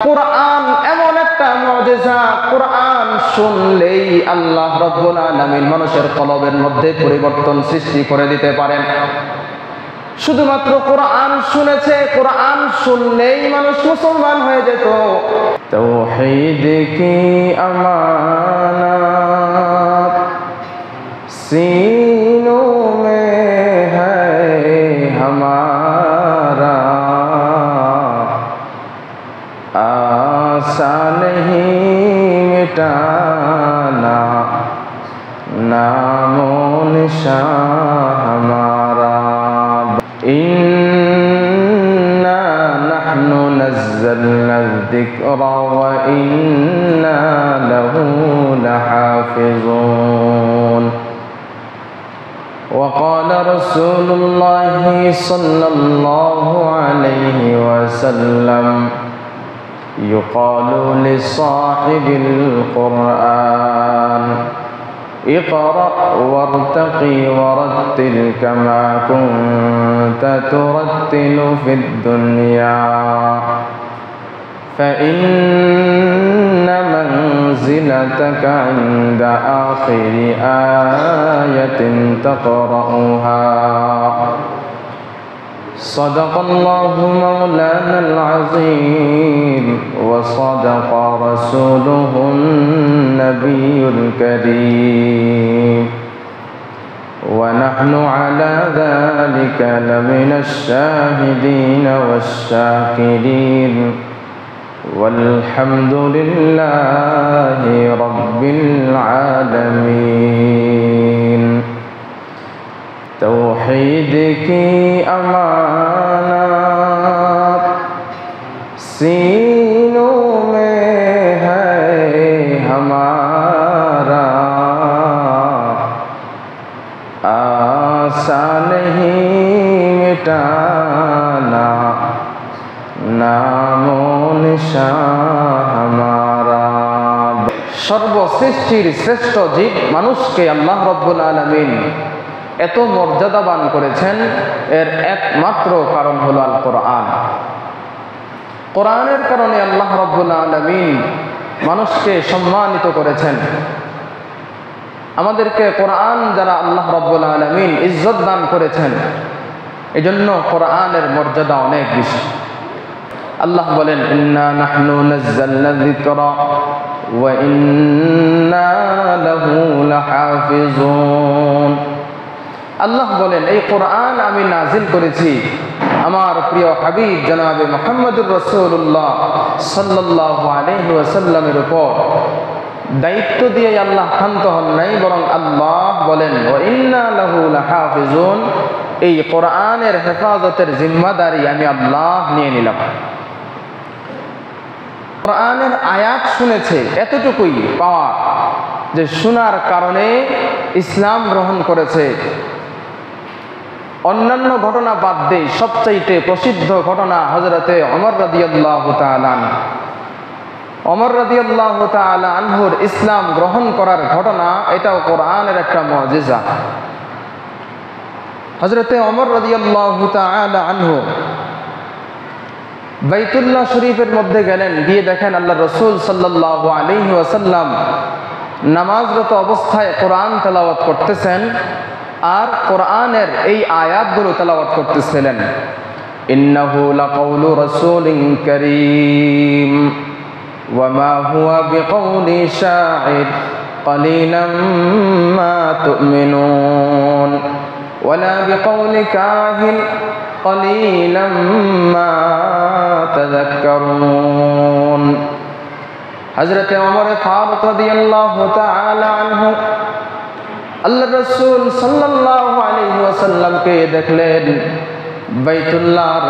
কোরআন এমন একটা মুজিজা, কোরআন শুনলেই আল্লাহ রাব্বুল আলামিন মানুষের কলবের মধ্যে পরিবর্তন সৃষ্টি করে দিতে পারেন। শুধুমাত্র কোরআন শুনেছে, কোরআন শুনলেই মানুষ মুসলমান হয়ে যেত। তাওহীদ কি আমানত सीनों में है हमारा, आशा नहीं मिटाना नामो निशान हमारा। इन्ना नहनु नज़्ज़लना ज़िक्रा व इन्ना लहू लहाफ़िज़ून। وقال رسول الله صلى الله عليه وسلم يقال لصاحب القرآن اقرأ وارتقي ورتل كما كنت ترتل في الدنيا فإن منزلتك عند آخر آية تقرأها صدق الله مولانا العظيم وصدق رسوله النبي الكريم ونحن على ذلك لمن الشاهدين والشاكرين والحمد لله رب العالمين। तौहीद की अमानत सीनों में है हमारा, आशा नहीं मिटाना नामो निशान हमारा। সর্বসৃষ্টির শ্রেষ্ঠ জীব মানুষকে আল্লাহ রাব্বুল আলামিন এত মর্যাদাবান করেছেন, এর একমাত্র কারণ হলো আল কোরআন। কোরআনের কারণে আল্লাহ রাব্বুল আলামিন মানুষকে সম্মানিত করেছেন। আমাদেরকে কোরআন দ্বারা আল্লাহ রাব্বুল আলামিন ইজ্জত দান করেছেন, এজন্য কোরআনের মর্যাদা অনেক বেশি। আল্লাহ বলেন ইন্না নাহনু নাযালনা যিকরা ওয়া ইন্না লাহু লাহাফিজুন। আল্লাহ বলেন এই কোরআন আমি নাজিল করেছি আমার প্রিয় হাবিব জনাবে মুহাম্মদুর রাসূলুল্লাহ সাল্লাল্লাহু আলাইহি ওয়াসাল্লামের উপর। দায়িত্ব দিয়ে আল্লাহ ক্ষান্ত হন নাই, বরং আল্লাহ বলেন ওয়া ইন্না লাহু লাহাফিজুন, এই কোরআনের হেফাজতের জিম্মাদারি আমি আল্লাহ নিয়ে নিলাম। কোরআনের আয়াত শুনেছে, এতটুকুই পাওয়া যে শোনার কারণে ইসলাম গ্রহণ করেছে। অন্যান্য ঘটনা বাদ দিয়ে সবচাইতে প্রসিদ্ধ ঘটনা হযরতে ওমর রাদিয়াল্লাহু তাআলা আনহু। ওমর রাদিয়াল্লাহু তাআলা আনহুর ইসলাম গ্রহণ করার ঘটনা, এটাও কোরআনের একটা মুজিজা। হযরতে ওমর রাদিয়াল্লাহু তাআলা আনহু বাইতুল্লাহ শরীফের মধ্যে গেলেন, গিয়ে দেখেন আল্লাহ রাসূল সাল্লাল্লাহু আলাইহি ওয়াসাল্লাম নামাজরত অবস্থায় কোরআন তেলাওয়াত করতেছেন আর কোরআনের এই আয়াতগুলো তেলাওয়াত করতেছিলেন। ইন্নাহু লাকাউলু রাসূলিন কারীম ওয়া মা হুয়া বিকাউলি শাইর ক্বালিলাম মা তুমিনুন ওয়ালা বিকাউলি কাহিন ক্বালিলাম মা তাযাক্কারুন। হযরতে ওমর ফারুক রাদিয়াল্লাহু তাআলা আনহু আল্লাহ রাসূল সাল্লাল্লাহু আলাইহি ওয়াসাল্লামকে দেখলেন বাইতুল্লাহর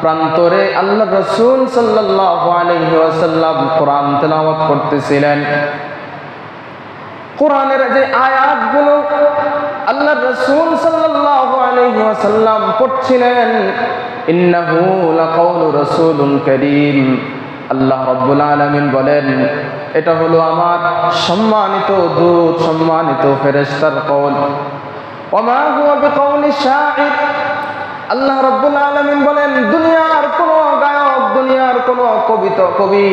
প্রান্তরে আল্লাহ রাসূল সাল্লাল্লাহু আলাইহি ওয়াসাল্লাম কোরআন তেলাওয়াত করতেছিলেন। কোরআনের যে আয়াতগুলো আল্লাহ রাসূল সাল্লাল্লাহু আলাইহি ওয়াসাল্লাম পড়ছিলেন, ইন্নাহু লাকাউলু রাসূলুন কারীম, আল্লাহ রাব্বুল আলামিন বলেন এটা হলো আমার সম্মানিত দূত, সম্মানিত ফেরেশতার কওল। ওয়া মা হুয়া বিকাউলি শাইর, আল্লাহ রাব্বুল আলামিন বলেন দুনিয়ার কোনো গায়ক দুনিয়ার কোনো কবি,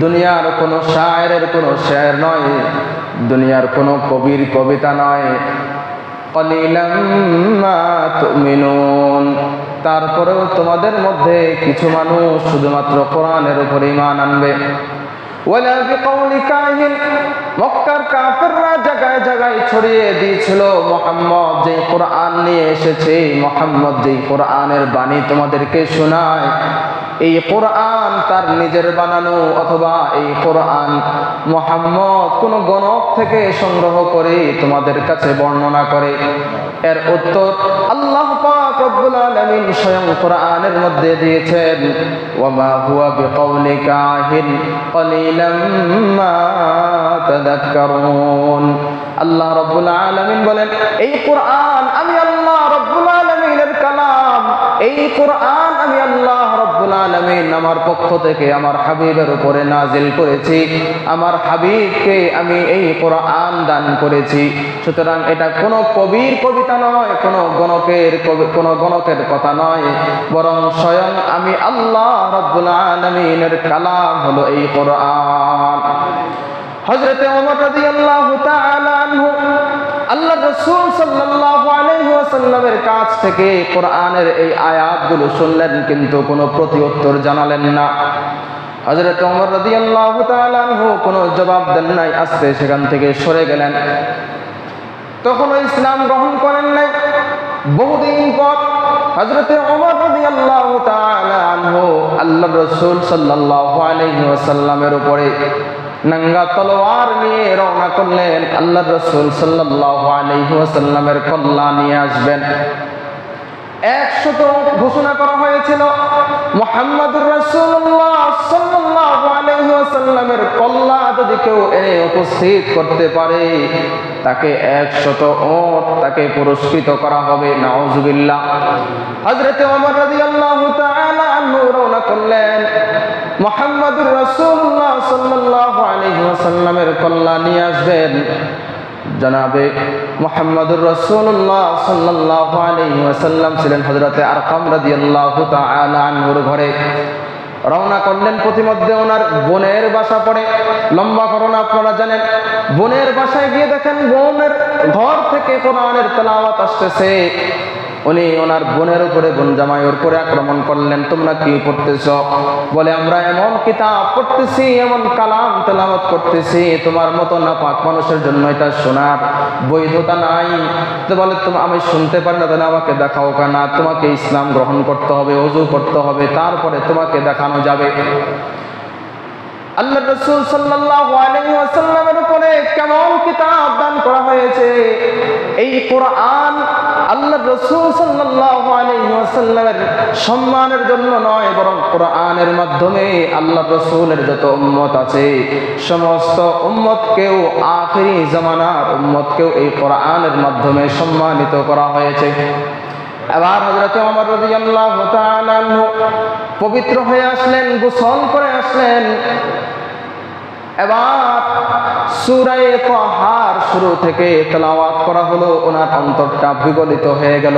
দুনিয়ার কোনো শায়েরের কোনো শের নয়, দুনিয়ার কোনো কবির কবিতা নয়। কলিলাম মা তুমিনুন, তারপরেও তোমাদের মধ্যে কিছু মানুষ শুধুমাত্র কোরআনের উপর ঈমান আনবে। ওয়ালা বিকাউলি কাহিন, মক্কার কাফেররা জায়গায় জায়গায় ছড়িয়ে দিয়েছিল মুহাম্মদ যে কোরআন নিয়ে এসেছে, মুহাম্মদ যে কোরআনের বাণী তোমাদেরকে শোনায়, এই কোরআন তার নিজের বানানো অথবা এই কোরআন মুহাম্মদ কোন গণক থেকে সংগ্রহ করে তোমাদের কাছে বর্ণনা করে। এর উত্তর আল্লাহ পাক রব্বুল আলামিন স্বয়ং কোরআনের মধ্যে দিয়েছেন, ওয়ামা হুয়া বিকাউলি কাহিন কলিলাম মা তাযাক্কারুন। আল্লাহ রব্বুল আলামিন বলেন, এই কোরআন আমি আল্লাহ রব্বুল আলামিনের কালাম, এই কোরআন আমি আল্লাহ রব্বুল আলামিন আমার পক্ষ থেকে আমার হাবিবের উপরে নাজিল করেছি, আমার হাবিবকে আমি এই কোরআন দান করেছি। সুতরাং এটা কোনো কবির কবিতা নয়, কোনো গণকের কথা নয়, বরং স্বয়ং আমি আল্লাহ রব্বুল আলামিনের কালাম হলো এই কোরআন। হযরত ওমর রাদিয়াল্লাহু তাআলা আনহু আল্লাহ রাসূল সাল্লাল্লাহু আলাইহি ওয়াসাল্লামের কাছ থেকে কোরআনের এই আয়াতগুলো শুনলেন, কিন্তু কোনো প্রতিউত্তর জানালেন না। হযরত ওমর রাদিয়াল্লাহু তাআলা আনহু কোনো জবাব দেন নাই, আস্তে সেখান থেকে সরে গেলেন। তখন ইসলাম গ্রহণ করেন নাই। বহুদিন পর হযরত ওমর রাদিয়াল্লাহু তাআলা আনহু আল্লাহ রাসূল সাল্লাল্লাহু আলাইহি ওয়াসাল্লামের উপরে নঙ্গা তলোয়ার নিয়ে রওনা করলেন। আল্লাহ রাসূল সাল্লাল্লাহু আলাইহি ওয়াসাল্লামের কল্লা নিয়ে আসবেন। 100 ঘোষণা করা হয়েছিল মুহাম্মদুর রাসূলুল্লাহ সাল্লাল্লাহু আলাইহি ওয়াসাল্লামের কল্লা যদি কেউ এনে উপস্থিত করতে পারে তাকে 100 ওট তাকে পুরস্কৃত করা হবে। নাউজুবিল্লাহ। হযরত ওমর রাদিয়াল্লাহু তাআলা আনহু রওনা করলেন, মুহাম্মদুর রাসূলুল্লাহ সাল্লাল্লাহু আলাইহি ওয়াসাল্লামের কল্লা নিয়ে আসবেন। জনাবে মুহাম্মদুর রাসূলুল্লাহ সাল্লাল্লাহু আলাইহি ওয়াসাল্লাম ছিলেন হযরতে আরকাম রাদিয়াল্লাহু তাআলা আনহুর ঘরে। রওনা করলেন। প্রতিমধ্যে ওনার বোনের বাসা পড়ে। লম্বা ঘটনা আপনারা জানেন। বোনের বাসায় গিয়ে দেখেন বোনের ঘর থেকে কোরআনের তেলাওয়াত আসতেছে। উনি ওনার বোনের উপরে, বোন জামাইয়ের উপরে আক্রমণ করলেন। তোমরা কি পড়তেছ? বলে আমরা এমন কিতাব পড়তেছি, এমন কালাম তেলাওয়াত করতেছি, তোমার মতো নাপাক মানুষের জন্য এটা শোনার বৈধতা নাই। তো বলে আমি শুনতে পারি না, তাহলে আমাকে দেখাও কেন? তোমাকে ইসলাম গ্রহণ করতে হবে, ওযু করতে হবে, তারপরে তোমাকে দেখানো যাবে। আল্লাহ রাসূল সাল্লাল্লাহু আলাইহি ওয়াসাল্লামের উপরে কেমন কিতাব দান করা হয়েছে। এই কোরআন আল্লাহ রাসূল সাল্লাল্লাহু আলাইহি ওয়াসাল্লামের সম্মানের জন্য নয়, বরং কোরআনের মাধ্যমে আল্লাহ রাসূলের যত উম্মত আছে সমস্ত উম্মতকেও, আখিরি জামানার উম্মতকেও এই কোরআনের মাধ্যমে সম্মানিত করা হয়েছে। এবার হযরত ওমর রাদিয়াল্লাহু তাআলা আনহু পবিত্র হয়ে আসলেন, গোসল করে আসলেন। এবার সূরা তাহার শুরু থেকে তেলাওয়াত করা হলো। ওনার অন্তরটা বিগলিত হয়ে গেল।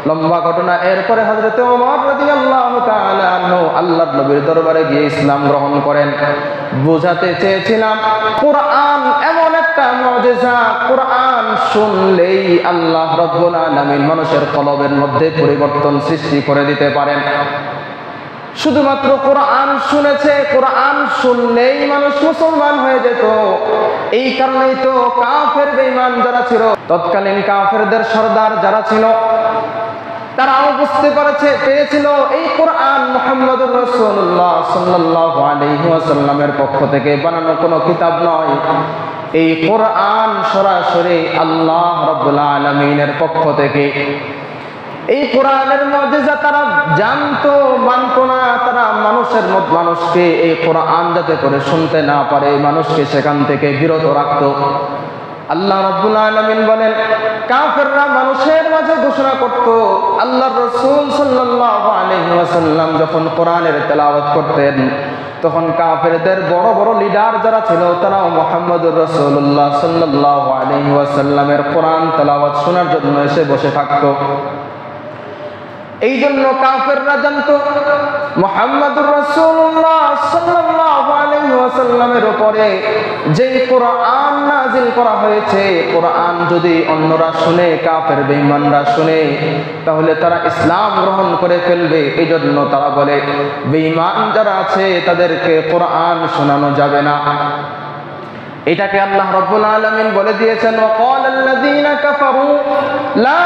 লম্বা ঘটনা। এরপরে হযরত ওমর রাদিয়াল্লাহু তাআলা আনহু আল্লাহর নবীর দরবারে গিয়ে ইসলাম গ্রহণ করেন। বোঝাতে চেয়েছিলাম কোরআন এমন একটা মুজিজা, কোরআন শুনলেই আল্লাহ রাব্বুল আলামিন মানুষের কলবের মধ্যে পরিবর্তন সৃষ্টি করে দিতে পারেন। শুধুমাত্র কোরআন শুনেছে, কোরআন শুনলেই মানুষ মুসলমান হয়ে যেত। এই কারণেই তো কাফের বেঈমান যারা ছিল, তৎকালীন কাফেরদের সরদার যারা ছিল, তারাও বুঝতে পেরেছিল এই কোরআন মুহাম্মদুর রাসূলুল্লাহ সাল্লাল্লাহু আলাইহি ওয়াসাল্লামের পক্ষ থেকে বানানো কোনো কিতাব নয়। এই কোরআন সরাসরি আল্লাহ রাব্বুল আলামিনের পক্ষ থেকে। এই কোরআনের মুজিজা তারা জানতো, মানতো না। তারা মানুষকে এই কোরআন যাতে করে শুনতে না পারে, মানুষকে সেখান থেকে বিরত রাখতো। আল্লাহ রাব্বুল আলামিন বলেন, কাফেররা মানুষের মাঝে ঘোষণা করত। আল্লাহর রাসূল সাল্লাল্লাহু আলাইহি ওয়াসাল্লাম যখন কোরআনের তেলাওয়াত করতেন, তখন কাফেরদের বড় বড় লিডার যারা ছিল, তারাও মুহাম্মদুর রাসূলুল্লাহ সাল্লাল্লাহু আলাইহি ওয়াসাল্লামের কোরআন তেলাওয়াত শোনার জন্য এসে বসে থাকতো। এই জন্য কাফেররা জানতো মুহাম্মদুর রাসূলুল্লাহ সাল্লাল্লাহু আলাইহি ওয়াসাল্লামের উপরে যে কোরআন নাযিল করা হয়েছে, কোরআন যদি অন্যরা শুনে, কাফের বেঈমানরা শুনে, তাহলে তারা ইসলাম গ্রহণ করে ফেলবে। এই জন্য তারা বলে বেঈমান যারা আছে তাদেরকে কোরআন শোনানো যাবে না। এটাকে আল্লাহ রাব্বুল আলামিন বলে দিয়েছেন, ওয়াকালাল্লাযীনা কাফারু লা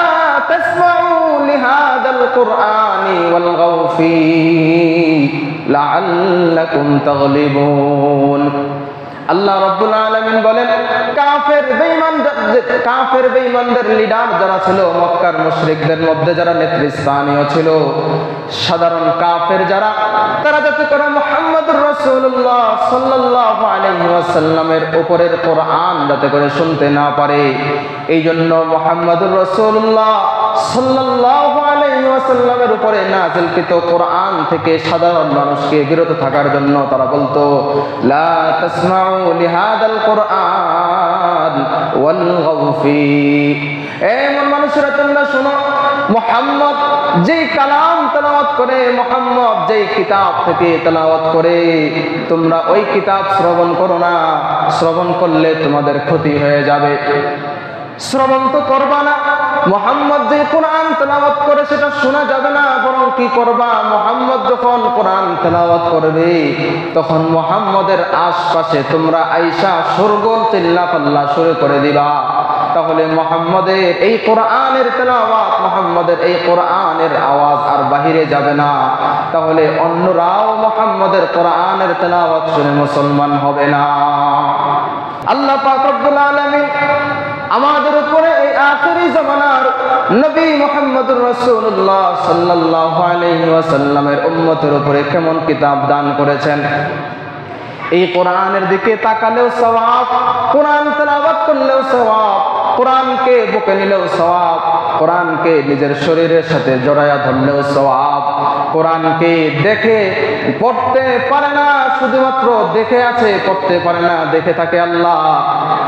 তাসমাউ লিহাদাল কুরআনি ওয়ালগাউ ফী লাআল্লাকুম তাগলিবুন। আল্লাহ রাব্বুল আলামিন বলেন, কাফের বেঈমানদের লিডার যারা ছিল, মক্কার মুশরিকদের মধ্যে যারা নেতৃস্থানীয় ছিল, সাধারণ কাফের যারা, তারা যাতে করে মুহাম্মদুর রাসূলুল্লাহ সাল্লাল্লাহু আলাইহি ওয়াসাল্লামের উপরের কোরআন যাতে করে শুনতে না পারে, এই জন্য মুহাম্মদুর রাসূলুল্লাহ সাল্লাল্লাহু আলাইহি ওয়াসাল্লামের উপরে নাযিলকৃত কোরআন থেকে সাধারণ মানুষকে বিরত থাকার জন্য তারা বলতো লা তাসমাউ লিহাদাল কুরআন ওয়ালগাউ ফী। এমন মানুষেরা তোমরা শোনো, মুহাম্মদ যেই কালাম তেলাওয়াত করে, মুহাম্মদ যেই কিতাব থেকে তেলাওয়াত করে, তোমরা ওই কিতাব শ্রবণ করো না। শ্রবণ করলে তোমাদের ক্ষতি হয়ে যাবে। শ্রবণ তো করবা না। মুহাম্মদ যে কোরআন তেলাওয়াত করে সেটা শোনা যাবে না, বরং কি করবা, মুহাম্মদ যখন কোরআন তেলাওয়াত করবে তখন মুহাম্মদের আশপাশে তোমরা আয়েশা শোরগোল চিল্লাপাল্লা শুরু করে দিবা। তাহলে মুহাম্মদের এই কোরআনের তেলাওয়াত, মুহাম্মদের এই কোরআনের আওয়াজ আর বাহিরে যাবে না। তাহলে অন্যরাও মুহাম্মদের কোরআনের তেলাওয়াত শুনে মুসলমান হবে না। আল্লাহ পাক রব্বুল আলামিন আমাদের উপরে এই আখিরি জামানার নবী মুহাম্মদুর রাসূলুল্লাহ সাল্লাল্লাহু আলাইহি ওয়াসাল্লামের উম্মতের উপরে কেমন কিতাব দান করেছেন। এই কোরআনের দিকে তাকালেও সওয়াব, কোরআন তেলাওয়াত করলেও সওয়াব, কোরআনকে বুকে নিলেও সওয়াব, কোরআনকে নিজের শরীরের সাথে জড়ায়া ধরলেও সওয়াব। কোরআনকে দেখে পড়তে পারে না, শুধুমাত্র দেখে আছে, পড়তে পারে না। দেখে থাকে আল্লাহ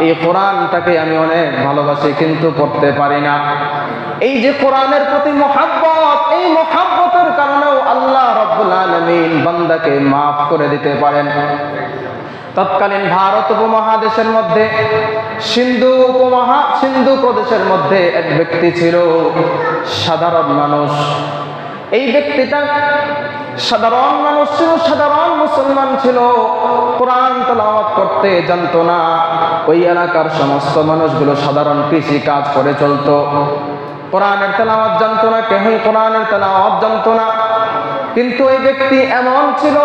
এই কোরআনটাকে আমি অনেক ভালোবাসি কিন্তু পড়তে পারি না। এই যে কোরআনের প্রতি মুহাব্বত, এই মুহাব্বতের কারণেও আল্লাহ রাব্বুল আলামিন বান্দাকে মাফ করে দিতে পারেন। তৎকালীন ভারত উপমহাদেশের মধ্যে সিন্ধু প্রদেশের মধ্যে এক ব্যক্তি ছিল, সাধারণ মানুষ। এই ব্যক্তিটা সাধারণ মানুষ ছিল, সাধারণ মুসলমান ছিল, কোরআন তেলাওয়াত করতে জানতো না। ওই এলাকার সমস্ত মানুষগুলো সাধারণ কৃষি কাজ করে চলতো, কোরআনের তেলাওয়াত জানতো না, কেউই কোরআনের তেলাওয়াত জানতো না। কিন্তু এই ব্যক্তি এমন ছিল,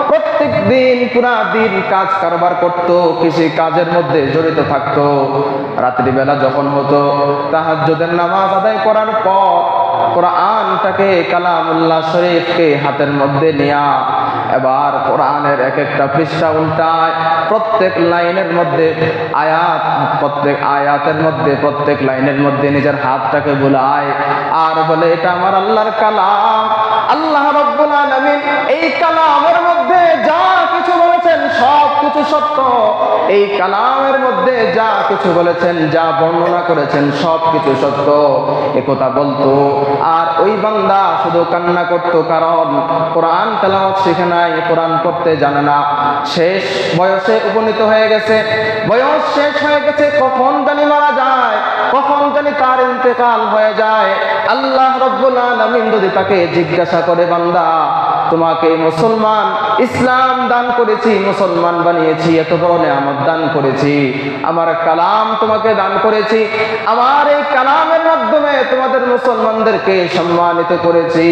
প্রত্যেক দিন পুরা দিন কাজ কারবার করত, কৃষি কাজের মধ্যে জড়িত থাকতো। রাত্রিবেলা যখন হতো, তাহাজ্জুদের নামাজ আদায় করার পর কোরআনটাকে, কালামুল্লাহ শরীফকে হাতের মধ্যে নিয়া এবার কোরআনের এক একটা পৃষ্ঠা উল্টায়, প্রত্যেক লাইনের মধ্যে আয়াত, প্রত্যেক আয়াতের মধ্যে, প্রত্যেক লাইনের মধ্যে নিজের হাতটাকে বুলায় আর বলে এটা আমার আল্লাহর কালাম। আল্লাহ রাব্বুল আলামিন এই কালামের মধ্যে যা কিছু বলেছেন সব কিছু সত্য। এই কালামের মধ্যে যা কিছু বলেছেন, যা বর্ণনা করেছেন সব কিছু সত্য, একথা বলতো। আর ওই বান্দা শুধু কান্না করতো, কারণ কোরআন তেলাওয়াত শিখে নাই, কোরআন পড়তে জানে না। শেষ বয়সে উপনীত হয়ে গেছে, বয়স শেষ হয়ে গেছে, কখন জানি মারা যায়, কখন জানি তার ইন্তেকাল হয়ে যায়। আল্লাহ রাব্বুল আলামিন যদি তাকে জিজ্ঞাসা করে, বান্দা তোমাকে মুসলমান, ইসলাম দান করেছি, মুসলমান বানিয়েছি, এত বড় নিয়ামত দান করেছি, আমার কালাম তোমাকে দান করেছি, আমার এই কালামের মাধ্যমে তোমাদের মুসলমানদেরকে সম্মানিত করেছি,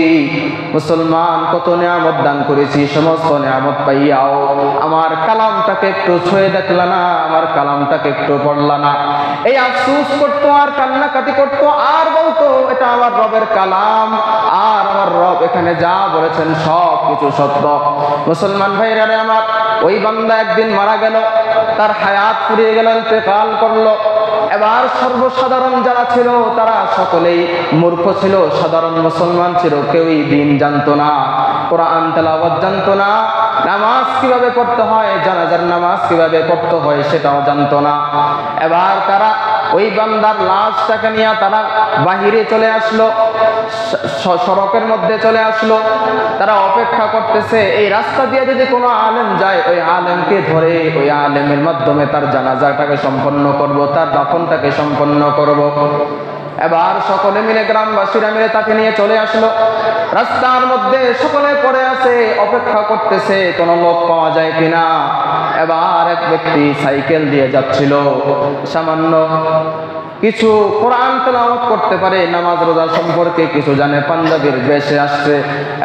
মুসলমান কত নিয়ামত দান করেছি, সমস্ত নিয়ামত পাইয়াও আমার কালামটাকে একটু ছুঁয়ে দেখলা না, আমার কালামটাকে একটু পড়লা না। এই আফসোস করতো আর কান্নাকাটি করতো আর বলতো এটা আমার রবের কালাম, আর আমার রব এখানে যা বলেছেন সব কিছু সত্য। মুসলমান ভাইরা আমার, ওই বান্দা একদিন মারা গেল, তার হায়াত ফুরিয়ে গেল, ইন্তেকাল করলো। এবার সর্বসাধারণ যারা ছিল তারা সকলেই মূর্খ ছিল, সাধারণ মুসলমান ছিল, কেউই দ্বীন জানতো না, কোরআন তেলাওয়াত জানতো না, নামাজ কিভাবে পড়তে হয়, জানাজার নামাজ কিভাবে পড়তে হয় সেটাও জানতো না। এবার তারা ওই বান্দার লাশটাকে নিয়ে তারা বাহিরে চলে আসলো, সড়কের মধ্যে চলে আসলো। তারা অপেক্ষা করতেছে এই রাস্তা দিয়ে যদি কোনো আলেম যায়, ওই আলেমকে ধরে ওই আলেমের মাধ্যমে তার জানাজাটাকে সম্পন্ন করব, তার দাফনটাকে সম্পন্ন করব। এবার সকলে মিলে, গ্রামবাসীরা মিলে তাকে নিয়ে চলে আসলো। রাস্তার মধ্যে সকলে পড়ে আছে, অপেক্ষা করতেছে কোনো লোক পাওয়া যায় কিনা। এবার এক ব্যক্তি সাইকেল দিয়ে যাচ্ছিল, সামান্য কিছু কোরআন তেলাওয়াত করতে পারে, নামাজ রোজা সম্পর্কে কিছু জানে, পাঞ্জাবির বেশে আসছে।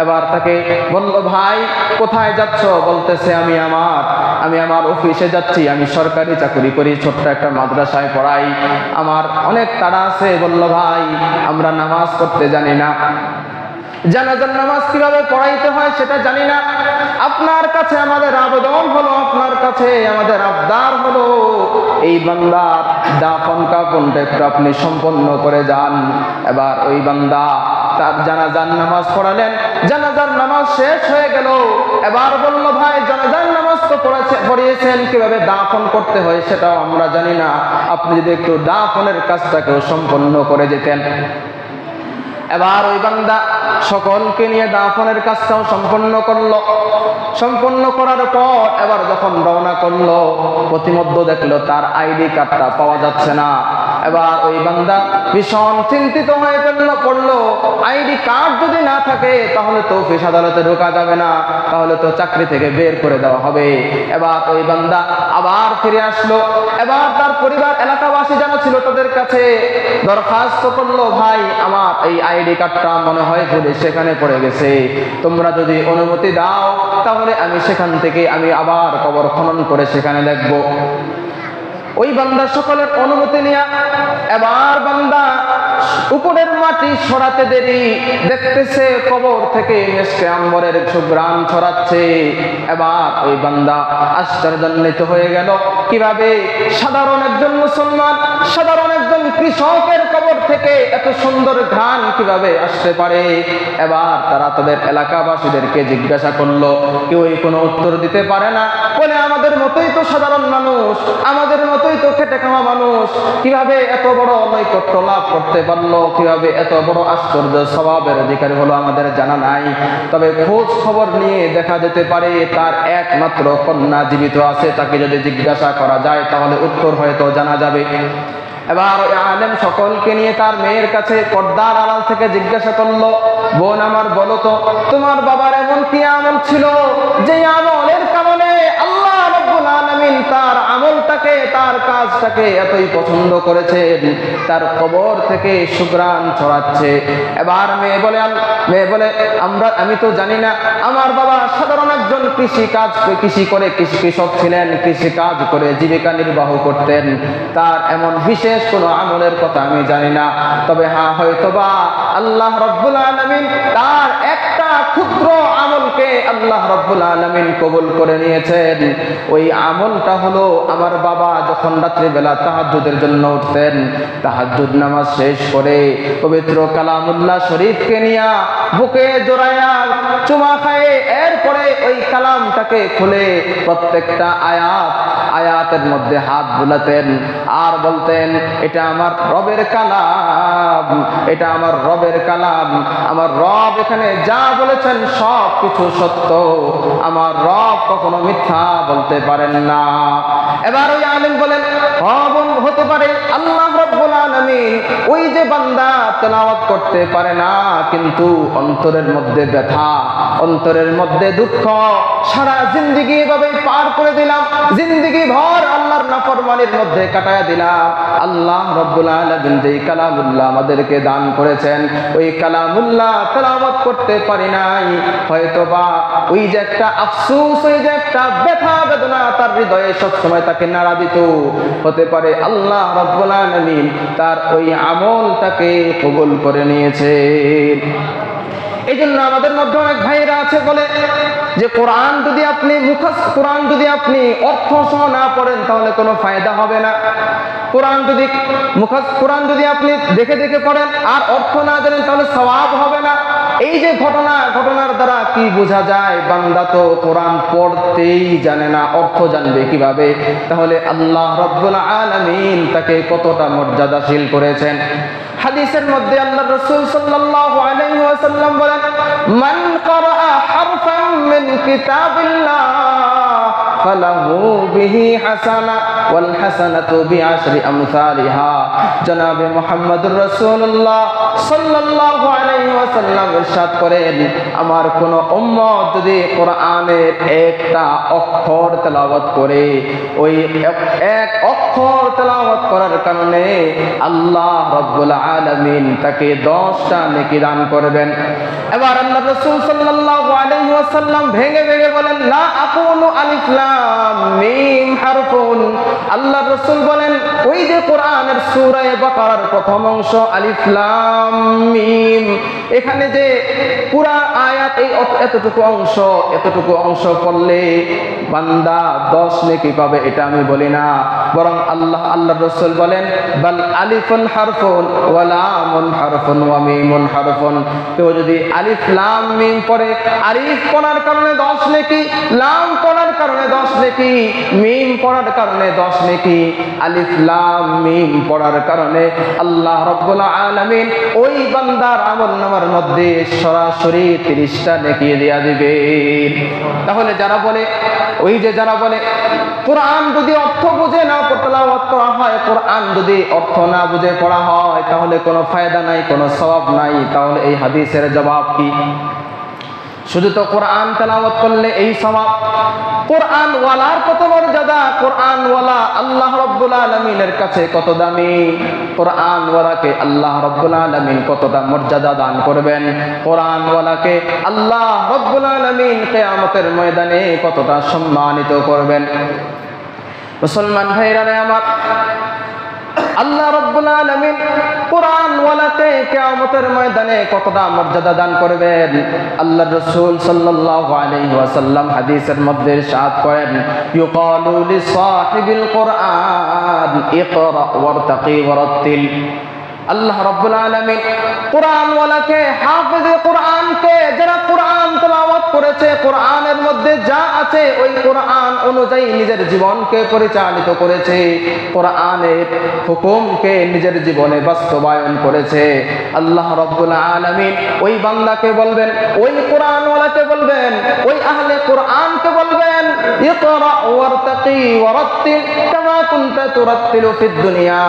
এবার তাকে বলল, ভাই কোথায় যাচ্ছ? বলতেছে আমি আমার অফিসে যাচ্ছি, আমি সরকারি চাকরি করি, ছোট্ট একটা মাদ্রাসায় পড়াই, আমার অনেক তাড়া আছে। বলল, ভাই আমরা নামাজ পড়তে জানি না, জানাজার নামাজ কিভাবে পড়াইতে হয় সেটা জানি না। আপনার কাছে আমাদের আবেদন হলো, আপনার কাছে আমাদের আবদার হলো, এই বান্দার দাফন কাফনটা একটু আপনি সম্পন্ন করে যান। এবার ওই বান্দা তার জানাজার নামাজ পড়ালেন। জানাজার নামাজ শেষ হয়ে গেল। এবার বলল, ভাই জানাজার নামাজ তো পড়িয়েছেন, কিভাবে দাফন করতে হয় সেটাও আমরা জানি না, আপনি যদি একটু দাফনের কাজটাকেও সম্পন্ন করে যেতেন। এবার ওই বান্দা সকলকে নিয়ে দাফনের কাজটাও সম্পন্ন করলো। সম্পন্ন করার পর এবার যখন রওনা করলো, প্রতিমধ্যে দেখলো তার আইডি কার্ডটা পাওয়া যাচ্ছে না। এবার ওই বান্দা ভীষণ চিন্তিত হয়ে পড়লো, আইডি কার্ড যদি না থাকে তাহলে তো অফিস আদালতে ঢোকা যাবে না, তাহলে তো চাকরি থেকে বের করে দেওয়া হবে। এবার ওই বান্দা আবার ফিরে আসলো। এবার তার পরিবার এলাকাবাসী যারা ছিল তাদের কাছে দরখাস্ত করলো, ভাই আমার এই আইডি কার্ডটা মনে হয় ভুলে সেখানে পড়ে গেছে, তোমরা যদি অনুমতি দাও তাহলে আমি সেখান থেকে আমি আবার কবর খনন করে সেখানে দেখবো। ওই বান্দা সকলের অনুমতি নিয়ে এবার বান্দা উপরের মাটি সরাতে দেরি, দেখতেছে কবর থেকে মিশকে আম্বরের সুঘ্রাণ ছড়াচ্ছে। এবার ওই বান্দা আশ্চর্যান্বিত হয়ে গেল, কিভাবে সাধারণ একজন মুসলমান, সাধারণ একজন কৃষকের কবর থেকে এত সুন্দর ঘ্রাণ কিভাবে আসতে পারে। এবার তারা তাদের এলাকাবাসীদেরকে জিজ্ঞাসা করলো, কেউই কোনো উত্তর দিতে পারে না। বলে, আমাদের মতোই তো সাধারণ মানুষ, আমাদের মতোই তো খেটে খাওয়া মানুষ, কিভাবে এত বড় নৈকট্য লাভ করতে পারলো, কিভাবে এত বড় আশ্চর্য স্বভাবের অধিকারী হলো আমাদের জানা নাই। তবে খোঁজ খবর নিয়ে দেখা যেতে পারে তার একমাত্র কন্যা জীবিত আছে, তাকে যদি জিজ্ঞাসা করা যায় তাহলে উত্তর হয়তো জানা যাবে। এবার ওই আলেম সকলকে নিয়ে তার মেয়ের কাছে পর্দার আড়াল থেকে জিজ্ঞাসা করলো, বোন আমার বলো তো, তোমার বাবার এমন কি আমল ছিল যে আমলের কারণে আল্লাহ রাব্বুল আলামিন তার আমলটাকে, তার কাজটাকে এতই পছন্দ করেছেন, তার কবর থেকে সুঘ্রাণ ছড়াচ্ছে। এবার মেয়ে বলে আমি তো জানি না, আমার বাবা সাধারণ একজন কৃষক ছিলেন, কৃষি কাজ করে জীবিকা নির্বাহ করতেন, তার এমন বিশেষ কোনো আমলের কথা আমি জানি না। তবে হ্যাঁ, হয়তোবা আল্লাহ রাব্বুল আলামিন তার একটা ক্ষুদ্র আমলকে আল্লাহ রাব্বুল আলামিন কবুল করে নিয়েছেন। ওই আমলটা হলো, আমার বাবা যখন রাত্রিবেলা তাহাজ্জুদের জন্য উঠতেন, তাহাজ্জুদ নামাজ শেষ করে পবিত্র কালামুল্লাহ শরীফকে নিয়ে বুকে জড়ায়া চুমা খায়, এরপরে ওই কালামটাকে খুলে প্রত্যেকটা আয়াতের মধ্যে হাত বুলাতেন আর বলতেন, এটা আমার রবের কালাম, এটা আমার রবের কালাম, আমার রব এখানে যা বলেছেন সব কিছু সত্য, আমার রব কখনো মিথ্যা বলতে পারেন না। এবার ওই আলেম বলেন, হতে পারে আল্লাহ রাব্বুল আলামিন ওই যে বান্দা তেলাওয়াত করতে পারে না, কিন্তু অন্তরের মধ্যে ব্যথা, অন্তরের মধ্যে দুঃখ, সারা জিন্দেগি এভাবে পার করে দিলাম, জিন্দেগি ভর আল্লাহর নাফরমানির মধ্যে কাটায়া দিলাম। আল্লাহ রাব্বুল আলামিন যেই কালামুল্লাহ আমাদেরকে দান করেছেন, ওই কালামুল্লাহ তেলাওয়াত করতে পারি নাই, হয়তোবা ওই যে একটা আফসোস, ওই যে একটা ব্যথা বেদনা তার হৃদয়ে সবসময় তাকে নাড়া দিত। হতে পারে আল্লাহ রাব্বুল আলামিন তার ওই আমলটাকে কবুল করে নিয়েছে। এই জন্য আমাদের মধ্যে অনেক ভাইরা আছে বলে যে কোরআন যদি আপনি অর্থ সহ না পড়েন তাহলে কোনো ফায়দা হবে না। কোরআন যদি আপনি দেখে পড়েন আর অর্থ না জানেন তাহলে সওয়াব হবে না। এই যে ঘটনার দ্বারা কি বোঝা যায়, বান্দা তো কোরআন পড়তেই জানে না, অর্থ জানবে কিভাবে? তাহলে আল্লাহ রাব্বুল আলামিন তাকে কতটা মর্যাদাশীল করেছেন। হাদিসের মধ্যে আল্লাহর রাসূল সাল্লাল্লাহু আলাইহি ওয়াসাল্লাম বলেন, মান ক্বারাআ হারফান মিন কিতাবিল্লাহ ফালাহু বিহি হাসানা ওয়াল হাসানাতু বিআশরি আমসালিহা। জনাবে মুহাম্মদুর রাসূলুল্লাহ সাল্লাল্লাহু আলাইহি ওয়াসাল্লাম ইরশাদ করেন, আমার কোন উম্মত যদি কোরআনের একটা অক্ষর তেলাওয়াত করে, ওই এক অক্ষর তেলাওয়াত করার কারণে আল্লাহ রাব্বুল আলামিন তাকে 10টা নেকি দান করবেন। এবার আল্লাহর রাসূল সাল্লাল্লাহু আলাইহি ওয়াসাল্লাম ভেঙে ভেঙে বলেন, লা আকুলু আলিফ লাম মিম হারফুন। আল্লাহর রাসূল বলেন, ওই যে কোরআনের সূরা বাকারার প্রথম অংশ আলিফ লাম মিম, এখানে যে পুরা আয়াত এই এতটুকু অংশ পড়লে বান্দা 10 নেকি পাবে, এটা আমি বলি না, বরং আল্লাহর রাসূল বলেন, বাল আলিফুন হারফুন ওয়া লামুন হারফুন ওয়া মিমুন হারফুন। কেউ যদি আলিফ লাম মিম পড়ে, আলিফ পড়ার কারণে 10 নেকি, লাম পড়ার কারণে 10 নেকি, মিম পড়ার কারণে 10 নেকি, আলিফ লাম মিম পড়ার কারণে আল্লাহ রাব্বুল আলামিন ওই বান্দার আমলনামার মধ্যে সরাসরি 30টা নেকি দেয়া দিবে। তাহলে যারা বলে কোরআন যদি অর্থ বুঝে না তেলাওয়াত করা হয়, কোরআন যদি অর্থ না বুঝে পড়া হয়, তাহলে কোনো ফায়দা নাই, কোনো সওয়াব নাই, তাহলে এই হাদিসের জবাব কি? শুধু তো কোরআন তেলাওয়াত করলে এই সওয়াব? কোরআন ওয়ালার কত মর্যাদা, কোরআন ওয়ালা আল্লাহ রাব্বুল আলামিনের কাছে কত দামি, কোরআন ওয়ালাকে আল্লাহ রাব্বুল আলামিন কতটা মর্যাদা দান করবেন, কোরআন ওয়ালাকে আল্লাহ রাব্বুল আলামিন কিয়ামতের ময়দানে কতটা সম্মানিত করবেন। মুসলমান ভাইরা আমার, আল্লাহ রাব্বুল আলামিন কোরআন ওয়ালাকে কিয়ামতের ময়দানে কতটা মর্যাদা দান করবেন। আল্লাহর রাসূল সাল্লাল্লাহু আলাইহি ওয়াসাল্লাম হাদিসের মধ্যে ইরশাদ করেন, ইউকালু লিসাহিবিল কোরআন ইকরা ওয়ারতাকি ওয়ারাত্তিল। আল্লাহ রাব্বুল আলামিন কোরআন ওয়ালাকে, হাফেজে কোরআনকে, যারা কোরআন তেলাওয়াত করেছে, কোরআনের মধ্যে যা আছে ওই কোরআন অনুযায়ী নিজের জীবনকে পরিচালিত করেছে, কোরআনের হুকুমকে নিজের জীবনে বাস্তবায়ন করেছে, আল্লাহ রাব্বুল আলামিন ওই বান্দাকে বলবেন, ওই কোরআন ওয়ালাকে বলবেন, ওই আহলে কোরআনকে বলবেন, ইকরা ওয়ারতাকি ওয়ারাত্তিল কামা কুনতা তুরাত্তিলু ফিদ দুনিয়া।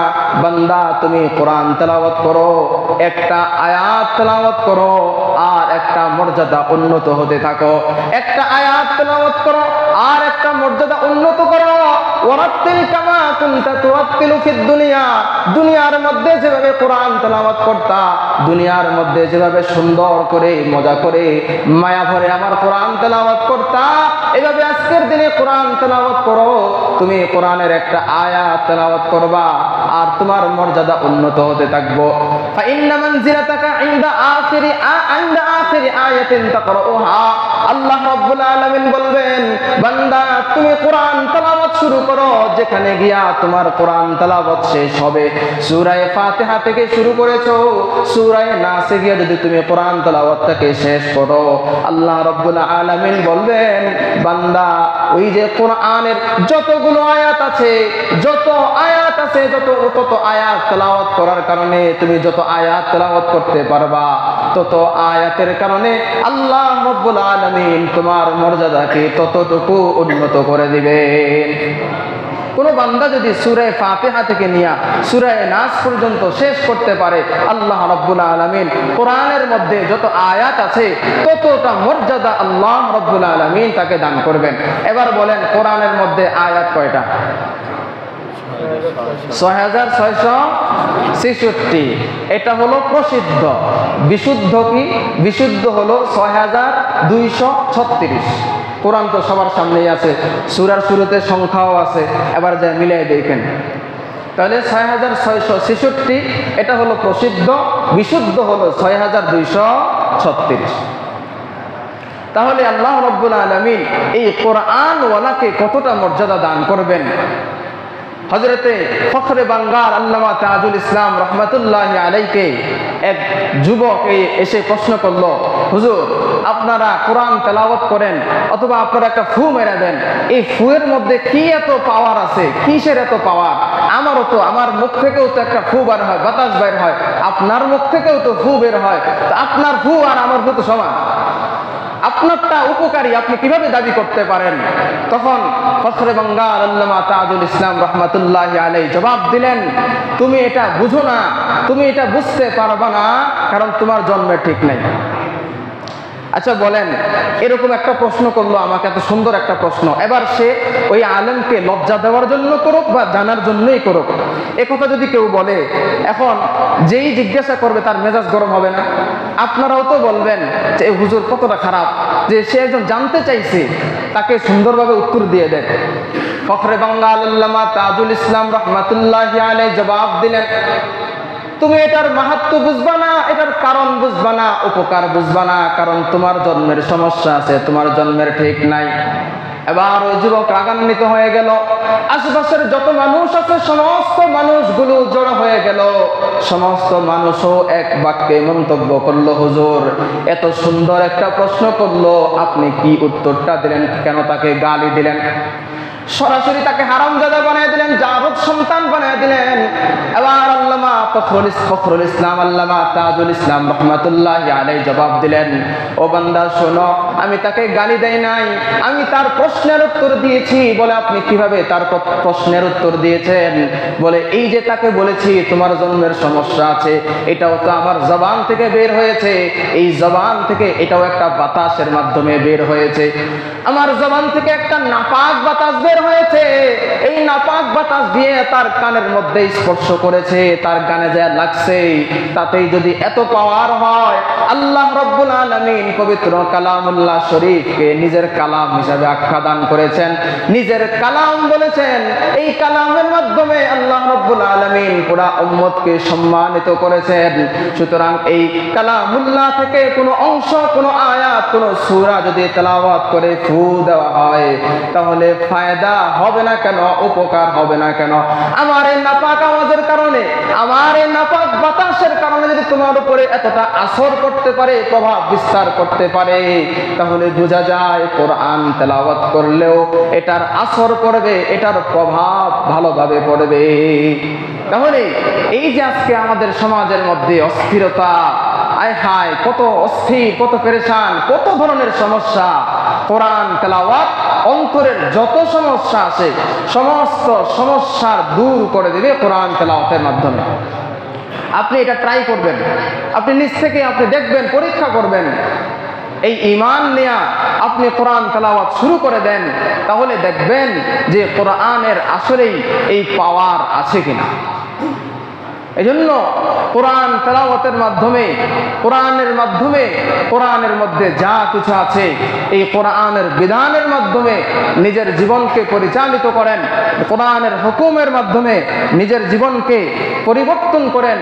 বান্দা, তুমি কোরআন তেলাওয়াত করো, একটা আয়াত তেলাওয়াত করো, আর একটা মর্যাদা উন্নত হতে থাকো, একটা আয়াত তেলাওয়াত করো আর একটা মর্যাদা উন্নত করো। ওয়ারাত্তিল কামা কুনতা তুরাত্তিলু ফিদ দুনিয়া। দুনিয়ার মধ্যে যেভাবে কোরআন তেলাওয়াত করতা, দুনিয়ার মধ্যে যেভাবে সুন্দর করে মজা করে মায়া ভরে আমার কোরআন তেলাওয়াত করতা, এভাবে আজকের দিনে কোরআন তেলাওয়াত করো। তুমি কোরআনের একটা আয়াত তেলাওয়াত করবা আর তোমার মর্যাদা উন্নত হতে থাকবো। ফাইন্না মানজিলাতাকা ইনদা আখিরি আয়াতিন তাকরাউহা। আল্লাহ রাব্বুল আলামিন বলবেন, বান্দা তুমি কোরআন তেলাওয়াত শুরু করো, যেখানে গিয়া তোমার কোরআন তেলাওয়াত শেষ হবে, সূরা ফাতিহা থেকে শুরু করেছো, সূরা নাসে গিয়া যদি তুমি কোরআন তেলাওয়াতটাকে শেষ করো, আল্লাহ রাব্বুল আলামিন বলবেন, বান্দা ওই যে কোরআনের যতগুলো আয়াত আছে, যত আয়াত তেলাওয়াত করার কারণে তুমি যত আয়াত তেলাওয়াত করতে পারবা, তত আয়াতের কারণে আল্লাহ রাব্বুল আলামিন তোমার মর্যাদাকে ততটুকু উন্নত করে দিবেন। কোন বান্দা যদি সূরা ফাতিহা থেকে নিয়ে সূরা নাস পর্যন্ত শেষ করতে পারে, আল্লাহ রাব্বুল আলামিন কোরআনের মধ্যে যত আয়াত আছে ততটা মর্যাদা আল্লাহ রাব্বুল আলামিন তাকে দান করবেন। এবার বলেন, কোরআনের মধ্যে আয়াত কয়টা? 6666। এটা হলো প্রসিদ্ধ। বিশুদ্ধ কি? বিশুদ্ধ হলো 6236। কোরআন তো সবার সামনেই আছে, সূরার শুরুতে সংখ্যাও আছে, এবার যা মিলাই দেখেন, তাহলে 6666 এটা হলো প্রসিদ্ধ, বিশুদ্ধ হলো 6236। তাহলে আল্লাহ রাব্বুল আলামিন এই কোরআন ওয়ালাকে কতটা মর্যাদা দান করবেন। হযরতে ফখরে বাঙ্গাল আল্লামা তাজুল ইসলাম রহমাতুল্লাহি আলাইকে এক যুবক এসে প্রশ্ন করলো, হুজুর আপনারা কোরআন তেলাওয়াত করেন অথবা আপনারা একটা ফু মেরে দেন, এই ফুয়ের মধ্যে কি এত পাওয়ার আছে, কিসের এত পাওয়ার? আমার মুখ থেকেও তো একটা ফু বের হয়, বাতাস বের হয়, আপনার মুখ থেকেও তো ফু বের হয়, তো আপনার ফু আর আমার ফু তো সমান, আপনারটা উপকারী, আপনি কিভাবে দাবি করতে পারেন? তখন ফখরে বাঙ্গাল আল্লামা তাজুল ইসলাম রহমাতুল্লাহি আলাইহি জবাব দিলেন, তুমি এটা বুঝো না, তুমি এটা বুঝতে পারবা না, কারণ তোমার জন্মের ঠিক নাই। আচ্ছা বলেন, এরকম একটা প্রশ্ন করলো আমাকে, এত সুন্দর একটা প্রশ্ন, এবার সে ওই আলেমকে লজ্জা দেওয়ার জন্য করুক বা জানার জন্যই করুক, একথা যদি কেউ বলে, এখন যেই জিজ্ঞাসা করবে তার মেজাজ গরম হবে না? আপনারাও তো বলবেন যে এই হুজুর কতটা খারাপ, যে সে একজন জানতে চাইছে, তাকে সুন্দরভাবে উত্তর দিয়ে দেন। ফখরে বাঙ্গাল আল্লামা তাজুল ইসলাম রহমাতুল্লাহি আলাইহি জবাব দিলেন, তুমি এটার মাহাত্ম্য বুঝবা না, এটার কারণ বুঝবা না, উপকার বুঝবা না, কারণ তোমার জন্মের সমস্যা আছে, তোমার জন্মের ঠিক নাই। এবার ওই যুবক রাগান্বিত হয়ে গেল, আশেপাশের যত মানুষ আছে সমস্ত মানুষগুলো জড়ো হয়ে গেল, সমস্ত মানুষও এক বাক্যে মন্তব্য করলো, হুজুর এত সুন্দর একটা প্রশ্ন করলো, আপনি কি উত্তরটা দিলেন? কেন তাকে গালি দিলেন? সরাসরি তাকে হারামজাদা বানিয়ে দিলেন, জারদ সন্তান বানিয়ে দিলেন। এবার আল্লামা ফখরুল ইসলাম আল্লামা তাজুল ইসলাম রহমাতুল্লাহি আলাইহি জবাব দিলেন, ও বান্দা শোনো, আমি তাকে গালি দেই নাই, আমি তার প্রশ্নের উত্তর দিয়েছি। বলে আপনি কিভাবে তার প্রশ্নের উত্তর দিয়েছেন? বলে এই যে তাকে বলেছি তোমার জন্মের সমস্যা আছে, এটাও তো আমার জবান থেকে বের হয়েছে, এই জবান থেকে এটাও একটা বাতাসের মাধ্যমে বের হয়েছে, আমার জবান থেকে একটা নাপাক বাতাস বের হয়েছে, এই নাপাক বাতাস দিয়ে তার কানের মধ্যে স্পর্শ করেছে, তার কানে যা লাগছে, তাতেই যদি এত পাওয়ার হয়, আল্লাহ রাব্বুল আলামিন পবিত্র কালামুল্লাহ শরীফকে নিজের কালাম হিসাবে আখ্যা দান করেছেন, নিজের কালাম বলেছেন, এই কালামের মাধ্যমে আল্লাহ রাব্বুল আলামিন পুরা উম্মতকে সম্মানিত করেছেন। সুতরাং এই কালামুল্লাহ থেকে কোনো অংশ, কোনো আয়াত, কোনো সূরা যদি তেলাওয়াত করে ফু দেওয়া হয়, তাহলে ফায়দা হবে না কেন, উপকার হবে না কেন? আমার এই নাপাক আওয়াজের কারণে, আমার এই নাপাক বাতাসের কারণে যদি তোমার উপরে এতটা আসর করতে পারে, প্রভাব বিস্তার করতে পারে, তাহলে বোঝা যায় কোরআন তেলাওয়াত করলেও এটার আসর পড়বে, এটার প্রভাব ভালোভাবে পড়বে। তাহলে এই যে আজকে আমাদের সমাজের মধ্যে অস্থিরতা, আয় হায় কত অস্থির, কত পেরেশান, কত ধরনের সমস্যা, কোরআন তেলাওয়াত অন্তরের যত সমস্যা আছে সমস্ত সমস্যার দূর করে দেবে কোরআন তেলাওয়াতের মাধ্যমে। আপনি এটা ট্রাই করবেন, আপনি নিজ থেকে আপনি দেখবেন, পরীক্ষা করবেন, এই ঈমান নিয়ে আপনি কোরআন তেলাওয়াত শুরু করে দেন, তাহলে দেখবেন যে কোরআনের আসলেই এই পাওয়ার আছে কিনা। এজন্য কোরআন তেলাওয়াতের মাধ্যমে, কোরআনের মধ্যে যা কিছু আছে, এই কোরআনের বিধানের মাধ্যমে নিজের জীবনকে পরিচালিত করেন, কোরআনের হুকুমের মাধ্যমে নিজের জীবনকে পরিবর্তন করেন,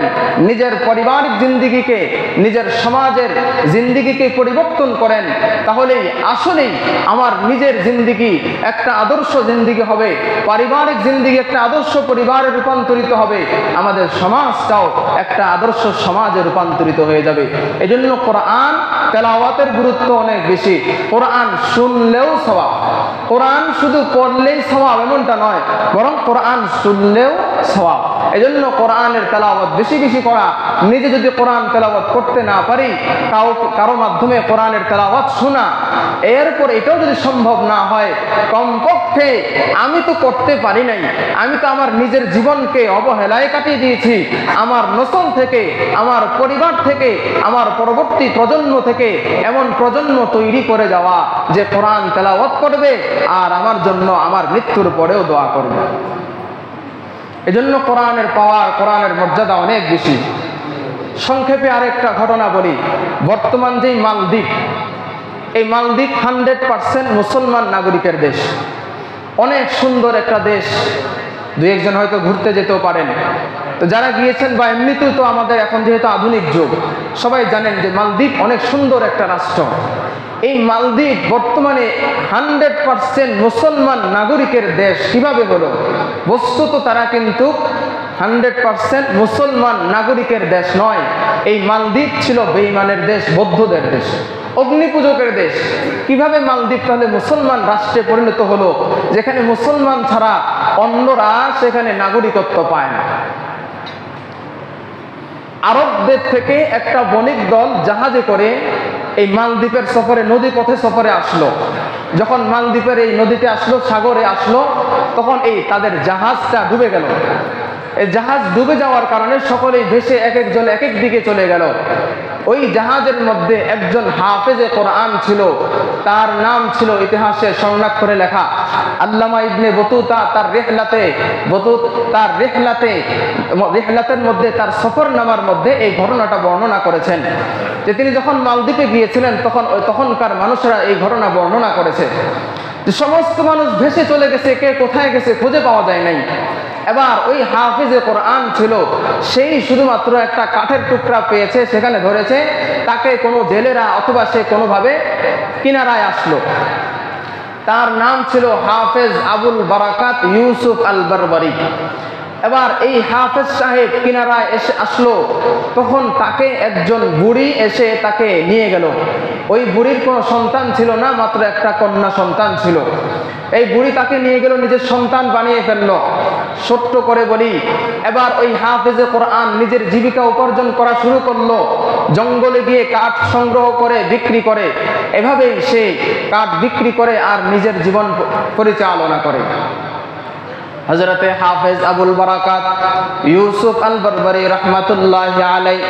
নিজের পারিবারিক জিন্দেগিকে, নিজের সমাজের জিন্দেগিকে পরিবর্তন করেন, তাহলেই আসলেই আমার নিজের জিন্দেগি একটা আদর্শ জিন্দেগি হবে, পারিবারিক জিন্দেগি একটা আদর্শ পরিবারে রূপান্তরিত হবে, আমাদের সমাজটাও একটা আদর্শ সমাজে রূপান্তরিত হয়ে যাবে। এজন্য কোরআন তেলাওয়াতের গুরুত্ব অনেক বেশি। কোরআন শুনলেও সওয়াব, কোরআন শুধু পড়লেই সওয়াব এমনটা নয়, বরং কোরআন শুনলেও সওয়াব। এজন্য কোরআনের তেলাওয়াত বেশি বেশি করা, নিজে যদি কোরআন তেলাওয়াত করতে না পারি, কারো মাধ্যমে কোরআনের তেলাওয়াত শোনা, এরপর এটাও যদি সম্ভব না হয়, কমপক্ষে আমি তো করতে পারি নাই, আমি তো আমার নিজের জীবনকে অবহেলায় কাটিয়ে দিয়েছি, আমার নসল থেকে, আমার পরিবার থেকে, আমার পরবর্তী প্রজন্ম থেকে এমন প্রজন্ম তৈরি করে যাওয়া যে কোরআন তেলাওয়াত করবে আর আমার জন্য আমার মৃত্যুর পরেও দোয়া করবে। এজন্য কোরআনের পাওয়ার, কোরআনের মর্যাদা অনেক বেশি। সংক্ষেপে আরেকটা ঘটনা বলি। বর্তমান যেই মালদ্বীপ, এই মালদ্বীপ 100% মুসলমান নাগরিকের দেশ, অনেক সুন্দর একটা দেশ। দুই একজন হয়তো ঘুরতে যেতেও পারেন, তো যারা গিয়েছেন বা এমনিতেও তো আমাদের এখন যেহেতু আধুনিক যুগ, সবাই জানেন যে মালদ্বীপ অনেক সুন্দর একটা রাষ্ট্র। এই মালদ্বীপ বর্তমানে 100% মুসলমান নাগরিকের দেশ কিভাবে হলো? বস্তুত তারা কিন্তু 100% মুসলমান নাগরিকের দেশ নয়। এই মালদ্বীপ ছিল বেঈমানের দেশ, বৌদ্ধদের দেশ, অগ্নিপূজকের দেশ। কিভাবে মালদ্বীপ তাহলে মুসলমান রাষ্ট্রে পরিণত হলো, যেখানে মুসলমান ছাড়া অন্যরা সেখানে নাগরিকত্ব পায় না? আরবদের থেকে একটা বণিক দল জাহাজে করে এই মালদ্বীপের সফরে, নদী পথে সফরে আসলো। যখন মালদ্বীপের এই নদীতে আসলো, সাগরে আসলো, তখন এই তাদের জাহাজটা ডুবে গেল। এই জাহাজ ডুবে যাওয়ার কারণে সকলেই ভেসে এক একজন এক এক দিকে চলে গেল। ওই জাহাজের মধ্যে একজন হাফেজে কোরআন ছিল, তার নাম ছিল ইতিহাসে স্বর্ণাক্ষরে লেখা আল্লামা ইবনে বতুতা। তার রেহলাতের মধ্যে, তার সফরনামার মধ্যে এই ঘটনাটা বর্ণনা করেছেন যে তিনি যখন মালদ্বীপে গিয়েছিলেন তখনকার মানুষরা এই ঘটনা বর্ণনা করেছে যে সমস্ত মানুষ ভেসে চলে গেছে, কে কোথায় গেছে খুঁজে পাওয়া যায় নাই। এবার ওই হাফিজে কোরআন ছিল, সেই শুধুমাত্র একটা কাঠের টুকরা পেয়েছে, সেখানে ধরেছে, তাকে কোনো জেলেরা অথবা সে কোনোভাবে কিনারায় আসলো। তার নাম ছিল হাফেজ আবুল বারাকাত ইউসুফ আল বারবারি। এবার এই হাফেজ সাহেব কিনারায় এসে আসলো, তখন তাকে একজন বুড়ি এসে তাকে নিয়ে গেল। ওই বুড়ির কোনো সন্তান ছিল না, মাত্র একটা কন্যা সন্তান ছিল। এই বুড়ি তাকে নিয়ে গেল, নিজের সন্তান বানিয়ে ফেললো। ছোট্ট করে বলি, এবার ওই হাফেজে কোরআন নিজের জীবিকা উপার্জন করা শুরু করলো। জঙ্গলে গিয়ে কাঠ সংগ্রহ করে বিক্রি করে, এভাবেই সে কাঠ বিক্রি করে আর নিজের জীবন পরিচালনা করে। হযরতে হাফেজ আবুল বারাকাত ইউসুফ আল বারবারি রাহমাতুল্লাহি আলাইহি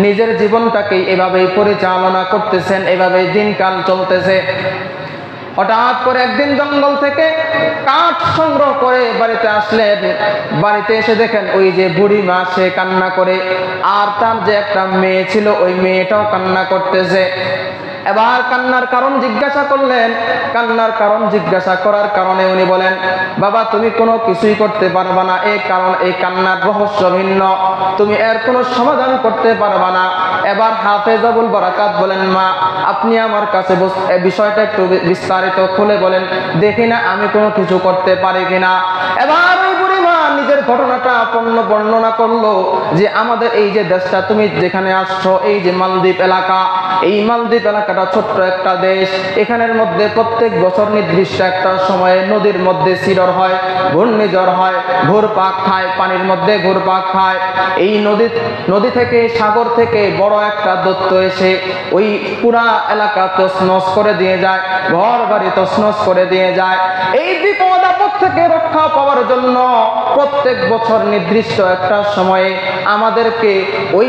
নিজের জীবনটাকে এভাবেই পরিচালনা করতেছেন, এভাবেই দিনকাল চলতেছে। হঠাৎ করে একদিন জঙ্গল থেকে কাঠ সংগ্রহ করে বাড়িতে আসলেন। বাড়িতে এসে দেখেন ওই যে বুড়ি মা, সে কান্না করে, আর তার যে একটা মেয়ে ছিল ওই মেয়েটাও কান্না করতেছে। এবার কান্নার কারণ জিজ্ঞাসা করলেন। কান্নার কারণ জিজ্ঞাসা করার কারণে উনি বলেন, বাবা তুমি কোনো কিছুই করতে পারবা না, এই কারণ এই কান্নার রহস্য ভিন্ন, তুমি এর কোনো সমাধান করতে পারবা না। এবার হাফেজ আবুল বারাকাত বলেন, মা আপনি আমার কাছে বিষয়টা একটু বিস্তারিত খুলে বলেন, দেখি না আমি কোনো কিছু করতে পারি কিনা। এবার ওই বুড়ি মা নিজের ঘটনাটা বর্ণনা করলো যে আমাদের এই যে দেশটা তুমি যেখানে আসছো, এই যে মালদ্বীপ এলাকা, এই মালদ্বীপ এলাকাটা ছোট্ট একটা দেশ। এখানের মধ্যে প্রত্যেক বছর নির্দিষ্ট একটা সময়ে নদীর মধ্যে শিরর হয়, ঘূর্ণিঝড় হয়, ঘুরপাক খায়, পানির মধ্যে ঘুরপাক খায়। এই নদী থেকে, সাগর থেকে বড় একটা দৈত্য এসে ওই পুরা এলাকা তছনছ করে দিয়ে যায়, ঘর বাড়ি তছনছ করে দিয়ে যায়। এই বিপদ আপদ থেকে রক্ষা পাওয়ার জন্য প্রত্যেক বছর নির্দিষ্ট একটা সময়ে আমাদেরকে ওই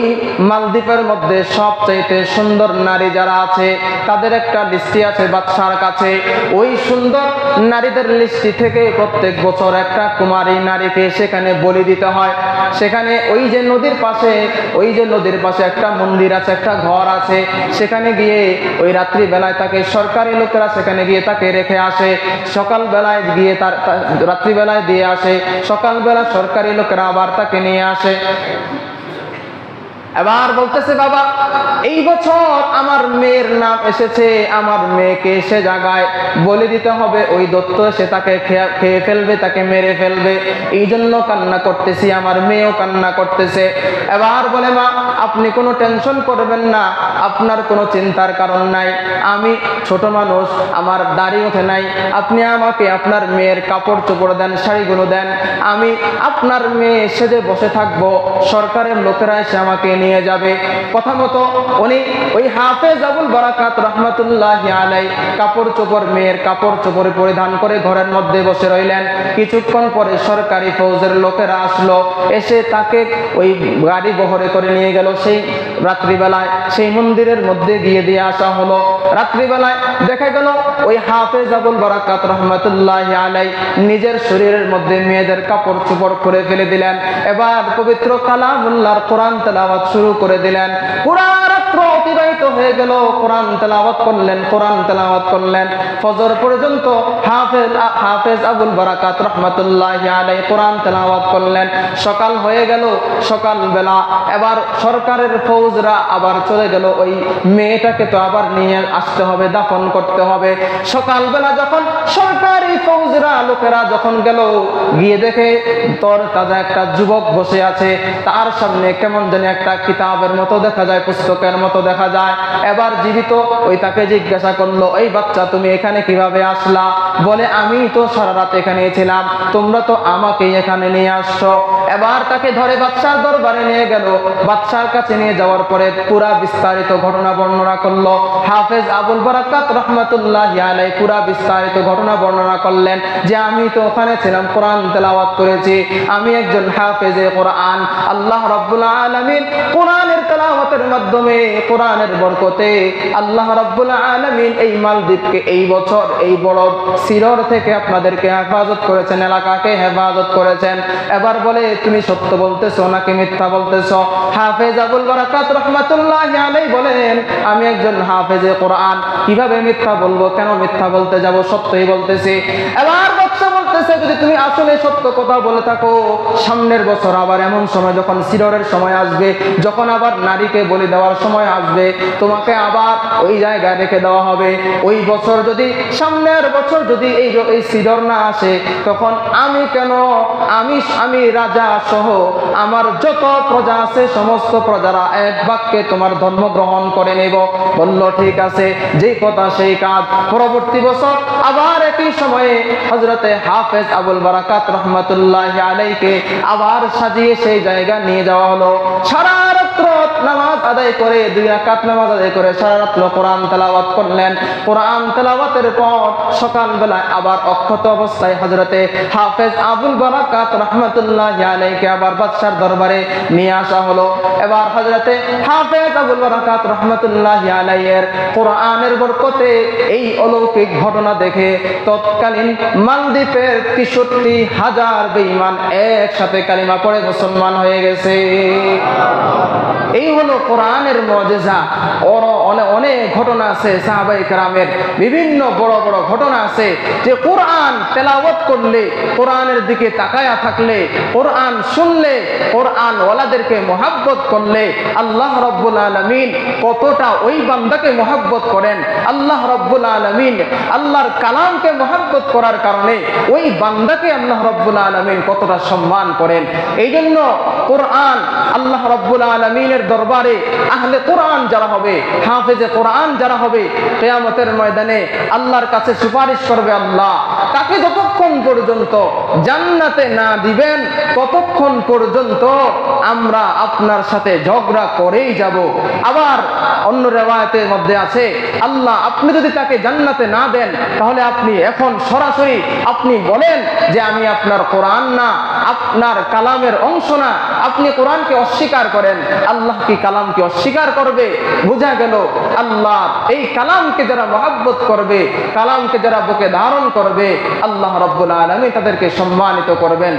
মালদ্বীপের মধ্যে সবচাইতে সুন্দর নারী যারা আছে তাদের একটা লিস্টি আছে বাদশার কাছে। ওই সুন্দর নারীদের লিস্টি থেকে প্রত্যেক বছর একটা কুমারী নারীকে সেখানে বলি দিতে হয়। সেখানে ওই যে নদীর পাশে একটা মন্দির আছে, একটা ঘর আছে, সেখানে গিয়ে ওই রাত্রি বেলায় তাকে সরকারি লোকেরা সেখানে গিয়ে তাকে রেখে আসে। সকাল বেলায় গিয়ে রাত্রি বেলায় দিয়ে আসে, সকালবেলা সরকারি লোকেরা আবার তাকে নিয়ে আসে। এবার বলতেছে, বাবা এই বছর আমার মেয়ের নাম এসেছে, আমার মেয়েকে সে জায়গায় বলে দিতে হবে, ওই দত্ত সে তাকে খেয়ে ফেলবে, তাকে মেরে ফেলবে, এই জন্য কান্না করতেছি, আমার মেয়েও কান্না করতেছে। এবার বলে, মা আপনি কোনো টেনশন করবেন না, আপনার কোনো চিন্তার কারণ নাই, আমি ছোট মানুষ, আমার দাড়ি ওঠে নাই, আপনি আমাকে আপনার মেয়ের কাপড় চোপড় দেন, শাড়িগুলো দেন, আমি আপনার মেয়ে সেজে বসে থাকবো, সরকারের লোকেরা এসে আমাকে নিয়ে যাবে। কথা মতো উনি ওই হাফেজ আবুল বারাকাত রাহমাতুল্লাহি আলাইহি মেয়ের কাপড় চোপড় পরিধান করে ঘরের মধ্যে বসে রইলেন। কিছুক্ষণ পরে সরকারি ফৌজের লোকেরা আসলো, এসে তাকে ওই গাড়ি বহরে করে নিয়ে গেল। সেই রাত্রিবেলায় সেই মন্দিরের মধ্যে গিয়ে দিয়ে আসা হলো। রাত্রিবেলায় দেখা গেল ওই হাফেজ আবুল বারাকাত রাহমাতুল্লাহি আলাইহি নিজের শরীরের মধ্যে মেয়েদের কাপড় চোপড় খুলে ফেলে দিলেন। এবার পবিত্র কালামুল্লাহর কোরআন তেলাওয়াত শুরু করে দিলেন। পুরা রাত্র অতিবাহিত হয়ে গেল, কোরআন তেলাওয়াত করলেন ফজর পর্যন্ত। হাফেজ আবুল বারাকাত রাহমাতুল্লাহি আলাইহি কোরআন তেলাওয়াত করলেন। সকাল হয়ে গেল, সকালবেলা এবার সরকারের ফৌজরা আবার চলে গেল, ওই মেয়েটাকে তো আবার নিয়ে আসতে হবে, দাফন করতে হবে। সকালবেলা যখন সরকারি ফৌজরা লোকেরা যখন গেল, গিয়ে দেখে তোর তাজা একটা যুবক বসে আছে, তার সামনে কেমন জানি একটা কিতাবের মতো দেখা যায়, পুস্তকের মতো দেখা যায়। এবার জীবিত ওই তাকে জিজ্ঞাসা করলো, এই বাচ্চা তুমি এখানে কিভাবে আসলা? বলে আমি তো সারা রাত এখানে ছিলাম, তোমরা তো আমাকেই এখানে নিয়ে আসছো। এবার তাকে ধরে বাচ্চার দরবারে নিয়ে গেল। বাচ্চার কাছে নিয়ে যাওয়ার পরে পুরা বিস্তারিত ঘটনা বর্ণনা করলো। হাফেজ আবুল বারাকাত রাহমাতুল্লাহি আলাইহি পুরা বিস্তারিত ঘটনা বর্ণনা করলেন যে আমি তো ওখানে ছিলাম, কোরআন তেলাওয়াত করেছি, আমি একজন হাফেজে কোরআন। আল্লাহ রাব্বুল আলামিন কোরআনের তেলাওয়াতের মাধ্যমে, কোরআনের বরকতে আল্লাহ রাব্বুল আলামিন এই মালদ্বীপকে এই বছর এই বড় সিরর থেকে আপনাদেরকে হেফাজত করেছেন, এলাকাকে হেফাজত করেছেন। এবার বলে তুমি সত্য বলতেছো নাকি মিথ্যা বলতেছো? হাফেজ আবুল বারাকাত রাহমাতুল্লাহি আলাইহি বলেন আমি একজন হাফেজে কোরআন, কিভাবে মিথ্যা বলবো, কেন মিথ্যা বলতে যাব, সত্যই বলতেছি। এবার বাচ্চা বলতেছে যদি তুমি আসলে সত্য কথা বলে থাকো, সামনের বছর আবার এমন সময় যখন সিররের সময় আসবে, যখন আবার নারীকে বলি দেওয়ার সময় আসবে, তোমাকে আবার ওই জায়গায় রেখে দেওয়া হবে। ওই বছর যদি, সামনের বছর যদি এই সিরর না আসে, তখন আমি কেন, আমি রাজা সহ আমার যত প্রজা আছে সমস্ত প্রজারা এক বাক্যে তোমার ধর্ম গ্রহণ করে নেব। বলল ঠিক আছে, যেই কথা সেই কাজ। পরবর্তী বছর আবার একই সময়ে হযরতে হাফেজ আবুল বারাকাত রাহমাতুল্লাহি আলাইহিকে আবার সাজিয়ে সেই জায়গা নিয়ে যাওয়া হলো। সারা রাত্র নামাজ আদায় করে, 2 রাকাত নামাজ আদায় করে সারা রাত্র কোরআন তেলাওয়াত করলেন। কোরআন তেলাওয়াতের পর সকালবেলা আবার অক্ষত অবস্থায় হযরতে হাফেজ আবুল বারাকাত রাহমাতুল্লাহি আলাইহিকে আবার বাদশার দরবারে নিয়ে আসা হলো। এবার হযরতে হাফেজ আবুল বারাকাত রাহমাতুল্লাহি আলাইহির কোরআনের বরকতে এই অলৌকিক ঘটনা দেখে তৎকালীন মালদ্বীপের 63,000 বেঈমান একসাথে কালিমা পড়ে মুসলমান হয়ে গেছে। এই হলো কোরআনের মুজিজা। অনেক ঘটনা আছে সাহাবায়ে কেরামের, বিভিন্ন বড় বড় ঘটনা আছে যে কোরআন তেলাওয়াত করলে, কোরআনের দিকে তাকায়া থাকলে, কোরআন শুনলে, কোরআন ওয়ালাদেরকে মহব্বত করলে আল্লাহ রাব্বুল আলামিন কতটা ওই বান্দাকে মহব্বত করেন। আল্লাহ রাব্বুল আলামিন আল্লাহর কালামকে মহব্বত করার কারণে ওই বান্দাকে আল্লাহ রাব্বুল আলামিন কতটা সম্মান করেন। এই জন্য কোরআন আল্লাহ রাব্বুল আলামিনের দরবারে আহলে কোরআন যারা হবে, হাফেজে কোরআন যারা হবে, কিয়ামতের ময়দানে আল্লাহর কাছে সুপারিশ করবে আল্লাহ তাকে যতক্ষণ পর্যন্ত জান্নাতে না দিবেন ততক্ষণ পর্যন্ত আমরা আপনার সাথে ঝগড়া করেই যাব। আবার অন্য রিওয়ায়াতের মধ্যে আছে আল্লাহ আপনি যদি তাকে জান্নাতে না দেন তাহলে আপনি এখন সরাসরি আপনি বলেন যে আমি আপনার কোরআন না, আপনার কালামের অংশ না, আপনি কোরআনকে অস্বীকার করেন। আল্লাহ কি কালামকে অস্বীকার করবে? বোঝা গেল আল্লাহ এই কালামকে যারা মহব্বত করবে, কালামকে যারা বুকে ধারণ করবে, আল্লাহ রাব্বুল আলামিন তাদেরকে সম্মানিত করবেন।